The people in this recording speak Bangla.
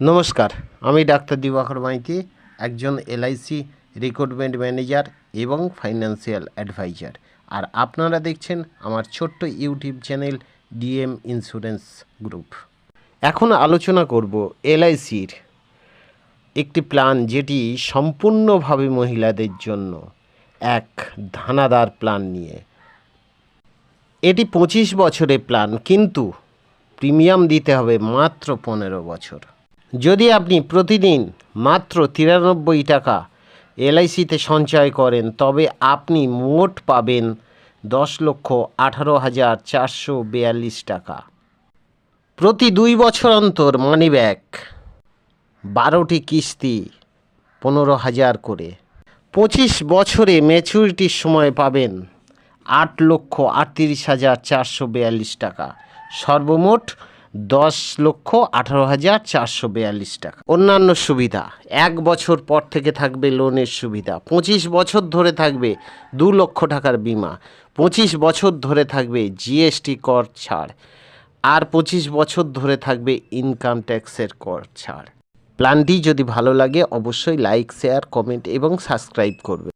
নমস্কার, আমি ডাক্তার দিবাকর মাইতি, একজন এলআইসি রিক্রুটমেন্ট ম্যানেজার এবং ফাইন্যান্সিয়াল অ্যাডভাইজার। আর আপনারা দেখছেন আমার ছোট্ট YouTube channel DM insurance group. এখন আলোচনা করব এলআইসির একটি প্ল্যান যেটি সম্পূর্ণভাবে মহিলাদের জন্য এক ধানাদার প্ল্যান নিয়ে। এটি 25 বছরের প্ল্যান, কিন্তু প্রিমিয়াম দিতে হবে মাত্র 15 বছর। যদি আপনি প্রতিদিন মাত্র 93 টাকা এলআইসিতে সঞ্চয় করেন, তবে আপনি মোট পাবেন 10,18,442 টাকা। প্রতি 2 বছর অন্তর মানি ব্যাক, 12টি কিস্তি 15,000 করে। 25 বছরে ম্যাচুরিটির সময় পাবেন 8,38,442 টাকা। সর্বমোট 10,18,442 টাকা। অন্যান্য সুবিধা: 1 বছর পর থেকে থাকবে লোনের সুবিধা, 25 বছর ধরে থাকবে 2 লক্ষ টাকার বিমা, 25 বছর ধরে থাকবে জিএসটি কর ছাড়, আর 25 বছর ধরে থাকবে ইনকাম ট্যাক্সের কর ছাড়। প্ল্যানটি যদি ভালো লাগে অবশ্যই লাইক, শেয়ার, কমেন্ট এবং সাবস্ক্রাইব করবে।